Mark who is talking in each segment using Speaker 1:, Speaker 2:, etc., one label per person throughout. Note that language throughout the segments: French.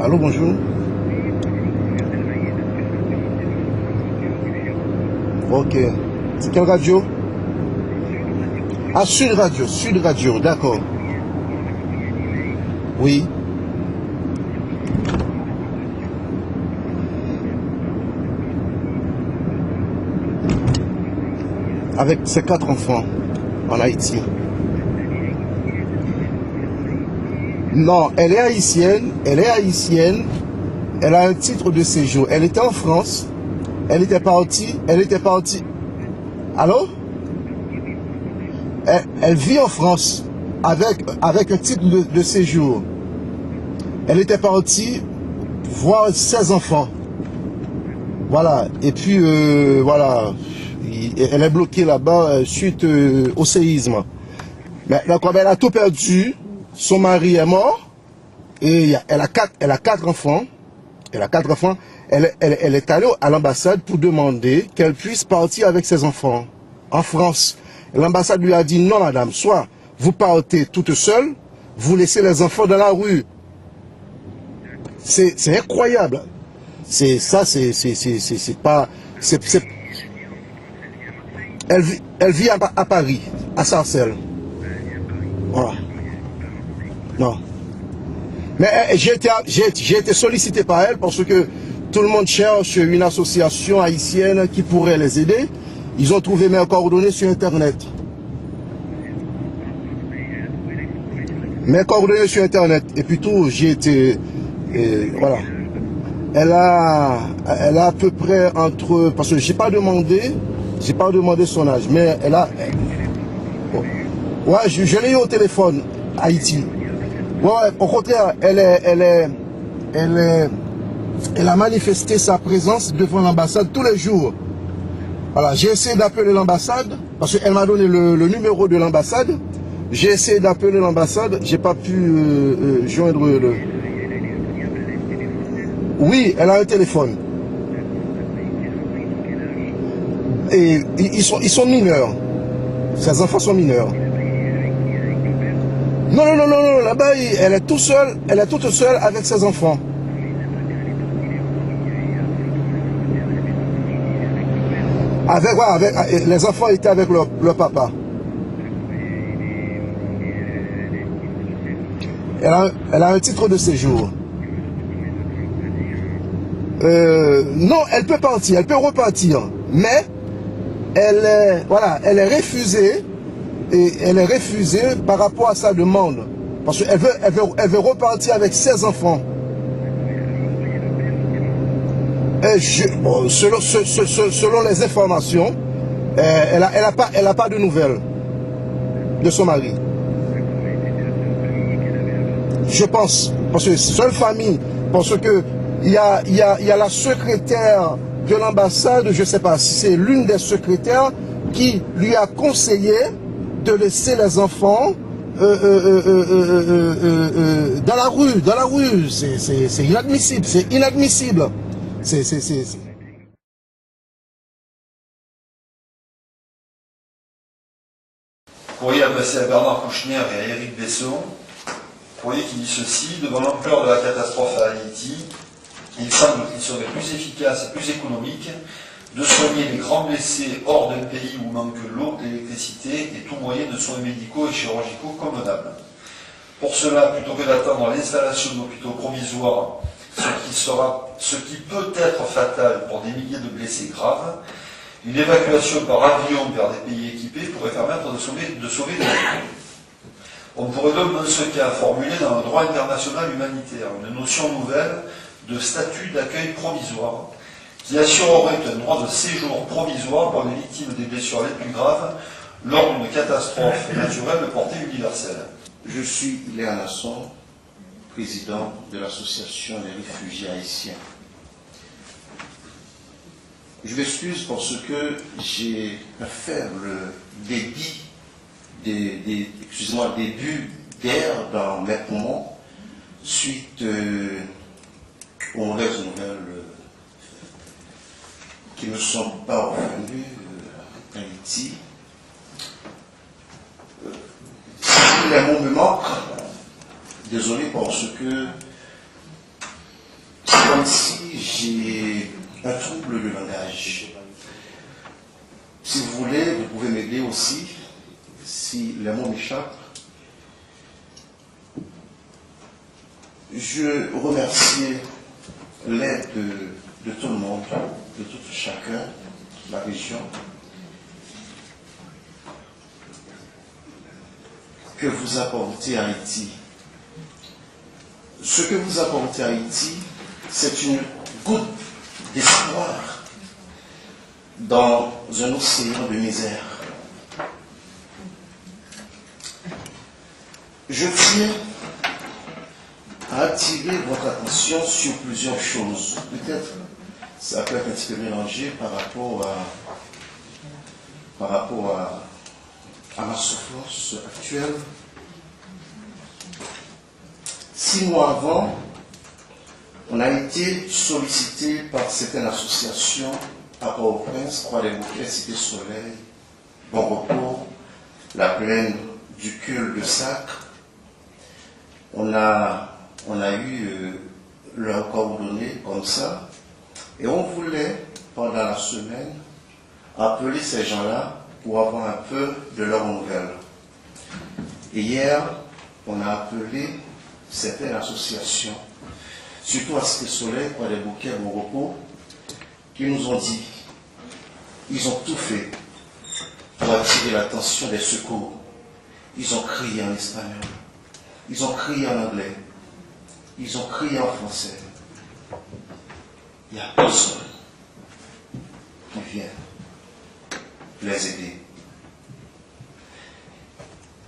Speaker 1: Allô, bonjour. Ok. C'est quelle radio? Ah, Sud Radio, d'accord. Oui. Avec ses 4 enfants en Haïti. Non, elle est haïtienne, elle a un titre de séjour. Elle était en France, elle était partie. Allô? Elle vit en France avec un titre de séjour. Elle était partie voir ses enfants. Voilà, et puis voilà, elle est bloquée là-bas suite au séisme. Maintenant, comme elle a tout perdu, son mari est mort et elle a quatre enfants. Elle est allée à l'ambassade pour demander qu'elle puisse partir avec ses enfants en France. L'ambassade lui a dit non madame, soit vous partez toute seule, vous laissez les enfants dans la rue. C'est incroyable. C'est pas. Elle vit à Paris, à Sarcelles. Voilà. Non. Mais j'ai été sollicité par elle parce que tout le monde cherche une association haïtienne qui pourrait les aider. Ils ont trouvé mes coordonnées sur Internet. Mes coordonnées sur Internet. Et puis tout, j'ai été... voilà. Elle a à peu près entre... Parce que j'ai pas demandé son âge, mais elle a... Ouais, je l'ai eu au téléphone, Haïti. Ouais, au contraire, elle a manifesté sa présence devant l'ambassade tous les jours. Voilà, j'ai essayé d'appeler l'ambassade, parce qu'elle m'a donné le numéro de l'ambassade. J'ai essayé d'appeler l'ambassade, j'ai pas pu joindre le... Oui, elle a un téléphone. Et ils sont mineurs. Ses enfants sont mineurs. Non, là-bas, elle est toute seule avec ses enfants. Les enfants étaient avec leur papa. Elle a un titre de séjour. Non, elle peut partir, elle peut repartir, mais elle est refusée. Et elle est refusée par rapport à sa demande. Parce qu'elle veut repartir avec ses enfants. Et selon les informations, elle a pas de nouvelles de son mari. Je pense, parce que c'est une famille, parce que il y a la secrétaire de l'ambassade, je ne sais pas si c'est l'une des secrétaires qui lui a conseillé de laisser les enfants dans la rue. C'est inadmissible,
Speaker 2: Courrier adressé à Bernard Kouchner et à Éric Besson. Courrier qui dit ceci: devant l'ampleur de la catastrophe à Haïti, il semble qu'il serait plus efficace et plus économique de soigner les grands blessés hors d'un pays où manque l'eau, l'électricité et tout moyen de soins médicaux et chirurgicaux convenables. Pour cela, plutôt que d'attendre l'installation d'hôpitaux provisoires, ce qui peut être fatal pour des milliers de blessés graves, une évacuation par avion vers des pays équipés pourrait permettre de sauver des vies. On pourrait donc dans ce cas formuler dans le droit international humanitaire une notion nouvelle de statut d'accueil provisoire, qui assurerait un droit de séjour provisoire pour les victimes des blessures les plus graves lors d'une catastrophe naturelle de portée universelle.
Speaker 3: Je suis Léa Nasson, président de l'association des réfugiés haïtiens. Je m'excuse parce que j'ai un faible débit, début d'air dans mes poumons suite aux mauvaises nouvelles qui ne sont pas revenues en Haïti. Les mots me manquent, désolé parce que c'est comme si j'ai un trouble de langage. Si vous voulez, vous pouvez m'aider aussi, si les mots m'échappent. Je remercie l'aide de tout le monde, de tout chacun, de la région, que vous apportez à Haïti. Ce que vous apportez à Haïti, c'est une goutte d'espoir dans un océan de misère. Je tiens à attirer votre attention sur plusieurs choses. Peut-être ça peut être un petit peu mélangé par rapport à ma souffrance actuelle. 6 mois avant, on a été sollicité par certaines associations à Port-au-Prince, Croix-des-Bouquets, Cité Soleil, Bon Repos, la plaine du Cul de Sacre. On a eu leurs coordonnées comme ça, et on voulait, pendant la semaine, appeler ces gens-là pour avoir un peu de leurs nouvelles. Et hier, on a appelé certaines associations, surtout à Cité Soleil, Croix-des-Bouquets, Bon Repos, qui nous ont dit, ils ont tout fait pour attirer l'attention des secours. Ils ont crié en espagnol, ils ont crié en anglais, ils ont crié en français. Il n'y a personne qui vient les aider.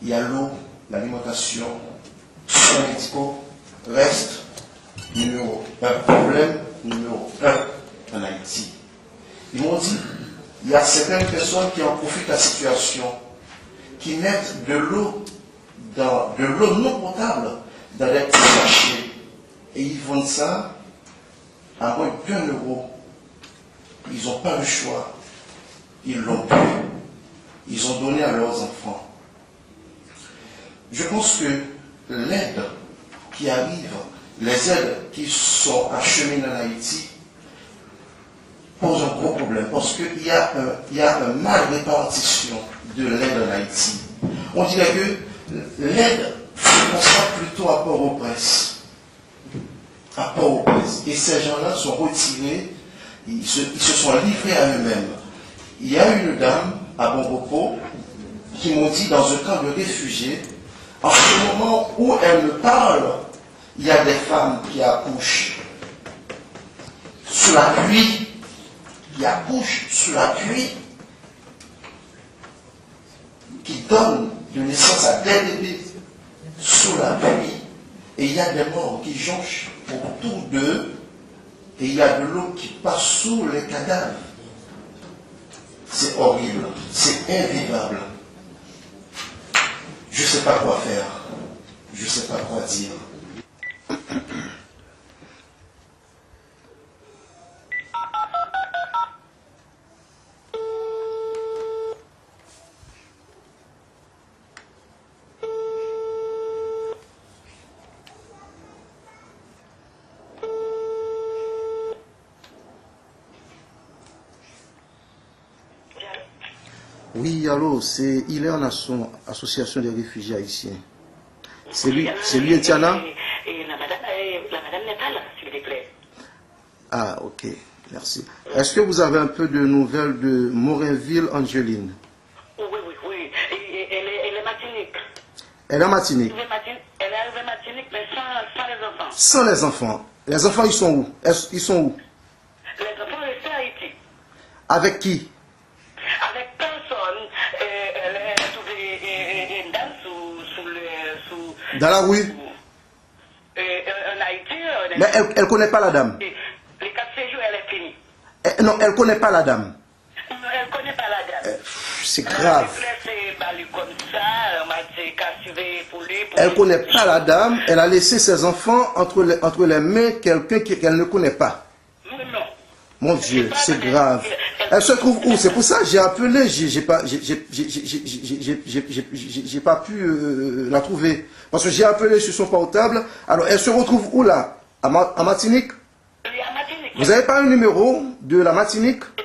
Speaker 3: Il y a l'eau, l'alimentation, soins médicaux reste problème numéro 1 en Haïti. Ils m'ont dit, il y a certaines personnes qui en profitent de la situation, qui mettent de l'eau non potable dans des petits sachets. Et ils vendent ça à moins d'1 euro. Ils n'ont pas le choix. Ils l'ont pris. Ils ont donné à leurs enfants. Je pense que l'aide qui arrive, les aides qui sont acheminées en Haïti, posent un gros problème parce qu'il y a une mal répartition de l'aide en Haïti. On dirait que l'aide se concentre plutôt à Port-au-Prince. À Port-au-Prince. Et ces gens-là sont retirés, ils se sont livrés à eux-mêmes. Il y a une dame à Bon Repos qui m'ont dit dans un camp de réfugiés, en ce moment où elle me parle, il y a des femmes qui accouchent sous la pluie, qui accouchent sous la pluie, qui donnent de naissance à des bébés sous la pluie, et il y a des morts qui jonchent autour d'eux, et il y a de l'eau qui passe sous les cadavres. C'est horrible, c'est invivable. Je ne sais pas quoi faire, je ne sais pas quoi dire.
Speaker 1: Oui, allô, il est en association des réfugiés haïtiens. C'est lui Etiana?
Speaker 4: La madame n'est pas là, s'il vous plaît.
Speaker 1: Ah, ok, merci. Est-ce que vous avez un peu de nouvelles de Morinville Angeline?
Speaker 4: Oui. Elle est Martinique.
Speaker 1: Elle est en Martinique?
Speaker 4: Elle est arrivée à Martinique, mais sans les enfants.
Speaker 1: Sans les enfants? Les enfants, ils sont où? Ils sont où?
Speaker 4: Les enfants restent à Haïti.
Speaker 1: Avec qui?
Speaker 4: Avec personne. Elle est trouvée une dame sous
Speaker 1: Dans la rue? Mais elle ne connaît pas la dame.
Speaker 4: Les 4 séjours, elle est finie.
Speaker 1: Non, elle ne connaît pas la dame.
Speaker 4: Non, elle ne connaît pas la dame.
Speaker 1: C'est grave. Elle ne connaît pas la dame. Elle a laissé ses enfants entre les mains de quelqu'un qu'elle ne connaît pas.
Speaker 4: Non.
Speaker 1: Mon Dieu, c'est grave. Elle se trouve où? C'est pour ça que j'ai appelé. J'ai pas pu la trouver. Parce que j'ai appelé sur son portable. Alors, elle se retrouve où là? À Martinique?
Speaker 4: Oui, à Martinique.
Speaker 1: Vous n'avez pas un numéro de la Martinique?
Speaker 4: Je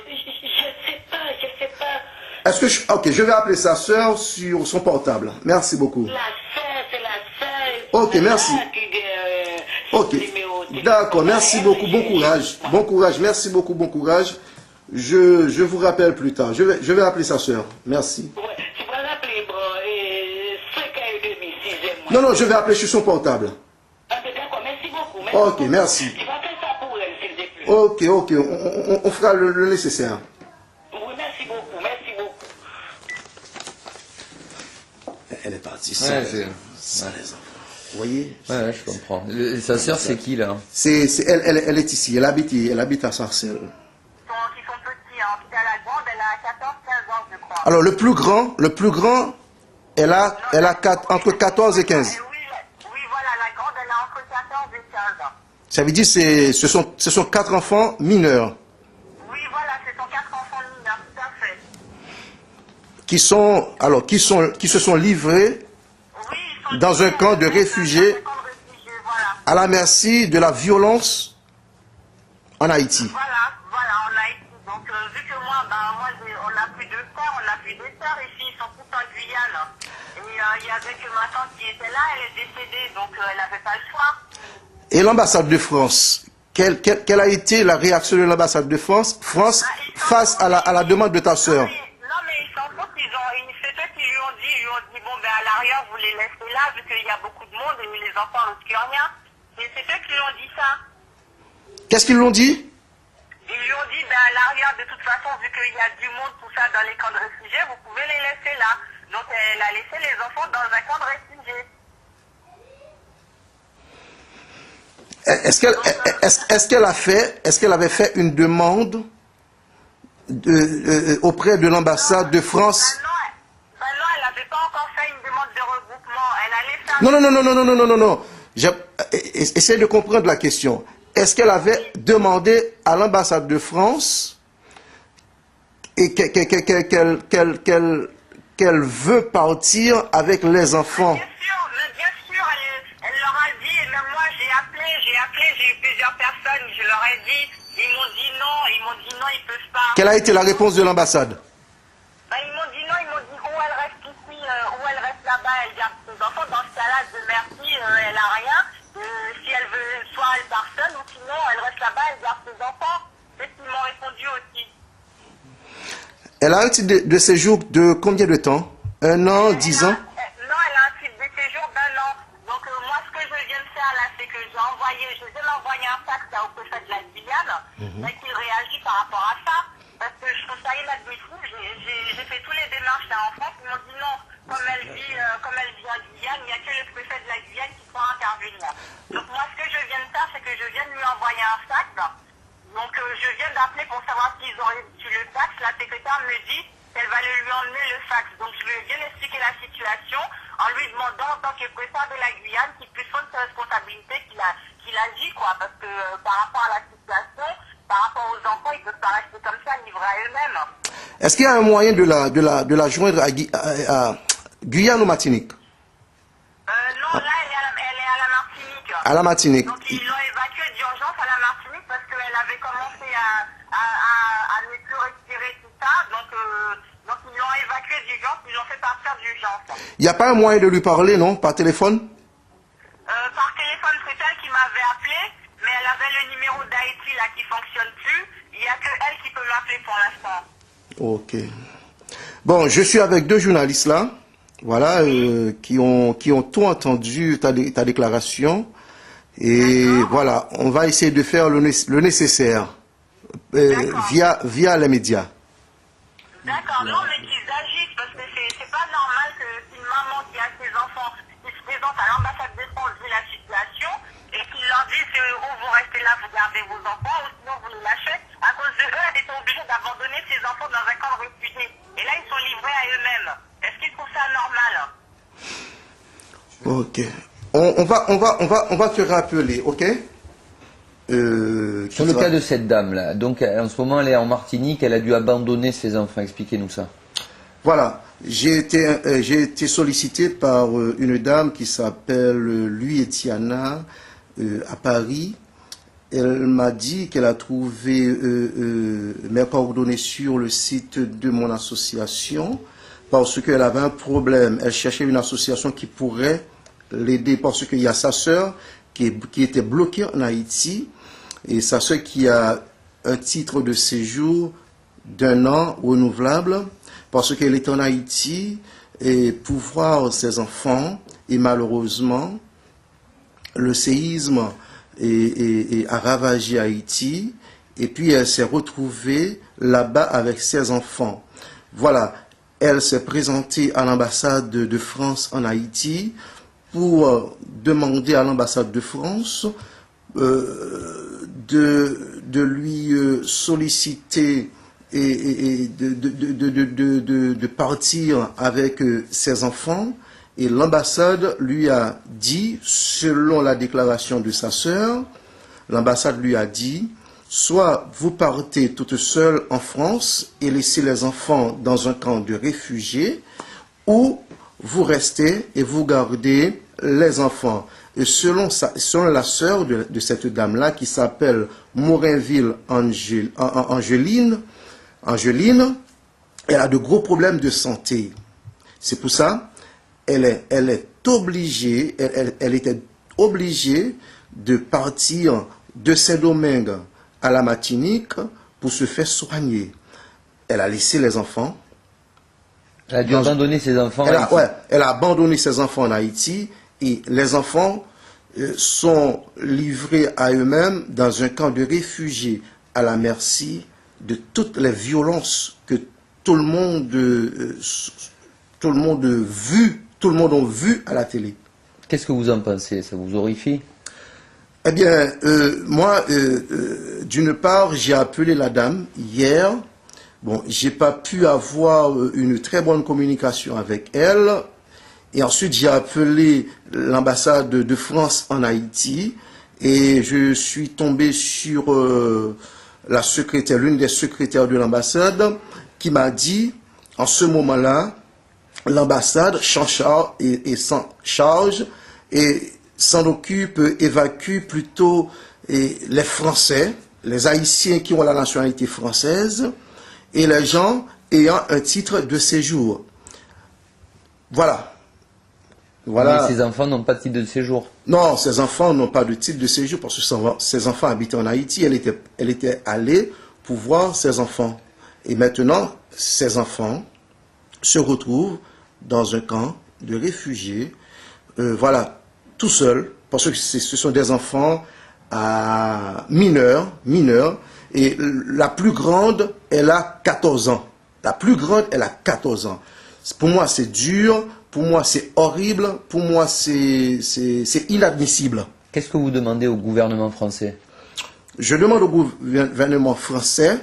Speaker 4: sais pas.
Speaker 1: Est-ce que ok, je vais appeler sa sœur sur son portable. Merci beaucoup.
Speaker 4: La sœur, c'est la sœur.
Speaker 1: Ok, merci. Ok. D'accord, merci beaucoup. Bon courage. Bon courage. Merci beaucoup. Bon courage. Je vous rappelle plus tard. Je vais appeler sa sœur. Merci.
Speaker 4: Ouais, tu vas l'appeler, bon, 5h30, 6h.
Speaker 1: Non, je vais appeler sur son portable.
Speaker 4: Ah, d'accord, merci beaucoup.
Speaker 1: Ok, merci.
Speaker 4: Tu vas faire ça pour elle, s'il te plaît.
Speaker 1: Ok. On fera le nécessaire.
Speaker 4: Oui, merci beaucoup, merci beaucoup.
Speaker 1: Elle est partie.
Speaker 5: Ouais,
Speaker 1: sans les enfants. Vous voyez?
Speaker 5: ouais, je comprends. Sa sœur, c'est qui là?
Speaker 1: Elle est ici. Elle habite à Sarcelles.
Speaker 6: Qui sont petits, hein. Puis à la grande, elle a 14-15 ans, je crois.
Speaker 1: Alors le plus grand, elle a entre 14 et 15.
Speaker 6: Oui, voilà, la grande, elle a entre 14 et 15 ans.
Speaker 1: Ça veut dire ce sont 4 enfants mineurs
Speaker 6: Oui, voilà, ce sont 4 enfants mineurs, tout à fait.
Speaker 1: qui se sont livrés
Speaker 6: Oui, ils sont
Speaker 1: dans un camp de réfugiés
Speaker 6: dans un camp de réfugiés, voilà.
Speaker 1: à la merci de la violence en Haïti.
Speaker 6: Voilà, en Haïti. Donc, vu que moi, on n'a plus de frères, on n'a plus de sœurs ici, ils sont tous en Guyane. Et il y avait que ma tante qui était là, elle est décédée, donc elle n'avait pas le choix.
Speaker 1: Et l'ambassade de France, quelle a été la réaction de l'ambassade de France face à la demande de ta sœur?
Speaker 6: Non, mais ils s'en foutent, c'est eux qui lui ont dit, bon, ben à l'arrière, vous les laissez là, vu qu'il y a beaucoup de monde, et les enfants ne risquent rien. Et c'est eux qui lui ont dit ça.
Speaker 1: Qu'est-ce qu'ils l'ont dit?
Speaker 6: Ils lui ont dit, ben à l'arrière, de toute façon, vu qu'il y a du monde, tout ça, dans les camps de réfugiés, vous pouvez les laisser là. Donc elle a laissé les enfants dans un camp de réfugiés.
Speaker 1: Est-ce qu'elle avait fait une demande auprès de l'ambassade de France?
Speaker 6: Ben non, elle n'avait pas encore fait une demande de regroupement. Elle allait faire...
Speaker 1: Non. Essayez de comprendre la question. Est-ce qu'elle avait demandé à l'ambassade de France et qu'elle veut partir avec les enfants?
Speaker 6: Bien sûr, elle leur a dit, et même moi j'ai appelé, j'ai eu plusieurs personnes, je leur ai dit, ils m'ont dit non, ils peuvent pas.
Speaker 1: Quelle a été la réponse de l'ambassade?
Speaker 6: Ben, ils m'ont dit non, ou elle reste ici, ou elle reste là-bas, elle garde ses enfants. Dans ce cas-là, de merci, elle a rien. Si elle veut, soit elle part seule, ou sinon elle reste là-bas, elle garde ses enfants. C'est ce qu'ils m'ont répondu aussi.
Speaker 1: Elle a un titre de séjour de combien de temps? 1 an, 10 ans?
Speaker 6: Non, elle a un titre de séjour d'1 an. Donc moi, ce que je viens de faire là, c'est que je viens d'envoyer un fax au préfet de la Guyane, mais qu'il réagit par rapport à ça. Parce que je trouve ça inadmissible. J'ai fait tous les démarches là en France. Ils m'ont dit non, comme elle vit en Guyane, il n'y a que le préfet de la Guyane qui pourra intervenir. Donc moi, ce que je viens de faire, c'est que je viens de lui envoyer un fax. Donc je viens d'appeler pour savoir s'ils ont reçu le fax. La secrétaire me dit qu'elle va lui emmener le fax. Donc je lui ai bien expliqué la situation en lui demandant en tant que préfet de la Guyane qu'il puisse prendre sa responsabilité, qu'il agit quoi. Parce que par rapport à la situation, par rapport aux enfants, ils ne peuvent pas rester comme ça, livrés à eux-mêmes.
Speaker 1: Est-ce qu'il y a un moyen de la joindre à Guyane ou Martinique?
Speaker 6: Non, là, elle est à la Martinique.
Speaker 1: À la Martinique.
Speaker 6: Donc ils l'ont évacuée d'urgence à la Martinique parce qu'elle avait commencé à ne plus respirer tout ça. Donc ils l'ont évacuée d'urgence, ils l'ont fait partir d'urgence.
Speaker 1: Il n'y a pas un moyen de lui parler, non? Par téléphone?
Speaker 6: Par téléphone, c'est elle qui m'avait appelé, mais elle avait le numéro d'Haïti là qui fonctionne plus. Il n'y a que elle qui peut m'appeler pour l'instant.
Speaker 1: Ok. Bon, je suis avec 2 journalistes là, voilà, qui ont tout entendu ta déclaration. Et voilà, on va essayer de faire le nécessaire via les médias.
Speaker 6: D'accord, non, mais qu'ils agissent, parce que c'est pas normal qu'une maman qui a ses enfants qui se présente à l'ambassade de France vu la situation et qu'ils leur disent c'est ou vous restez là, vous gardez vos enfants, ou sinon vous les lâchez. À cause de eux, elle était obligée d'abandonner ses enfants dans un camp de réfugiés. Et là, ils sont livrés à eux-mêmes. Est-ce qu'ils trouvent ça normal?
Speaker 3: Ok. On va te rappeler, ok?
Speaker 5: Sur le cas de cette dame-là, donc en ce moment elle est en Martinique, elle a dû abandonner ses enfants. Expliquez-nous ça.
Speaker 3: Voilà. J'ai été sollicité par une dame qui s'appelle Lui Etiana à Paris. Elle m'a dit qu'elle a trouvé mes coordonnées sur le site de mon association parce qu'elle avait un problème. Elle cherchait une association qui pourrait l'aider parce qu'il y a sa sœur qui était bloquée en Haïti et sa sœur qui a un titre de séjour d'1 an renouvelable parce qu'elle est en Haïti et pour voir ses enfants et malheureusement le séisme a ravagé Haïti et puis elle s'est retrouvée là-bas avec ses enfants. Voilà, elle s'est présentée à l'ambassade de France en Haïti pour demander à l'ambassade de France de lui solliciter et de partir avec ses enfants. Et l'ambassade lui a dit, selon la déclaration de sa sœur, l'ambassade lui a dit, soit vous partez toute seule en France et laissez les enfants dans un camp de réfugiés, ou vous restez et vous gardez les enfants. Et selon la sœur de cette dame-là, qui s'appelle Morinville Angeline, elle a de gros problèmes de santé. C'est pour ça elle était obligée de partir de Saint-Domingue à la Martinique pour se faire soigner. Elle a laissé les enfants.
Speaker 5: Elle a dû abandonner ses enfants.
Speaker 3: Elle a abandonné ses enfants en Haïti et les enfants sont livrés à eux-mêmes dans un camp de réfugiés à la merci de toutes les violences que tout le monde a vu à la télé.
Speaker 5: Qu'est-ce que vous en pensez? Ça vous horrifie?
Speaker 3: Eh bien, moi, d'une part, j'ai appelé la dame hier. Bon, j'ai pas pu avoir une très bonne communication avec elle. Et ensuite, j'ai appelé l'ambassade de France en Haïti. Et je suis tombé sur l'une des secrétaires de l'ambassade, qui m'a dit, en ce moment-là, l'ambassade s'en charge et s'en occupe, évacue plutôt les Français, les Haïtiens qui ont la nationalité française et les gens ayant un titre de séjour. Voilà.
Speaker 5: Mais ces enfants n'ont pas de titre de séjour.
Speaker 3: Non, ces enfants n'ont pas de titre de séjour parce que ces enfants habitaient en Haïti. Elle était allée pour voir ses enfants. Et maintenant, ces enfants se retrouvent dans un camp de réfugiés, voilà, tout seuls, parce que ce sont des enfants mineurs, et la plus grande, elle a 14 ans. La plus grande, elle a 14 ans. Pour moi, c'est dur, pour moi, c'est horrible, pour moi, c'est inadmissible.
Speaker 5: Qu'est-ce que vous demandez au gouvernement français?
Speaker 3: Je demande au gouvernement français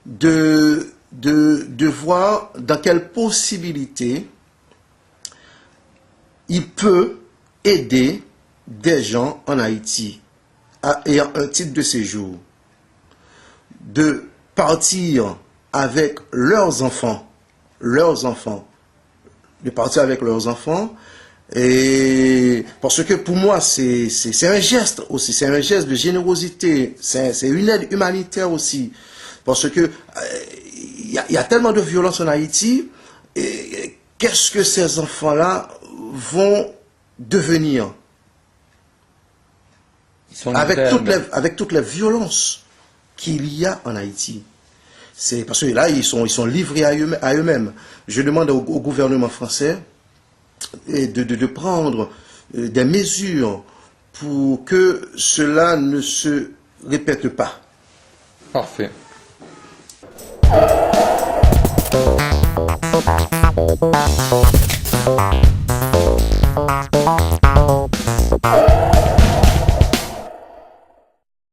Speaker 3: de voir dans quelle possibilité il peut aider des gens en Haïti ayant un titre de séjour, de partir avec leurs enfants, de partir avec leurs enfants, et parce que pour moi c'est un geste aussi, c'est un geste de générosité, c'est une aide humanitaire aussi, parce que il y a tellement de violence en Haïti, et qu'est-ce que ces enfants-là vont devenir avec toutes les violences qu'il y a en Haïti? C'est parce que là, ils sont livrés à eux-mêmes. Je demande au gouvernement français de prendre des mesures pour que cela ne se répète pas.
Speaker 5: Parfait.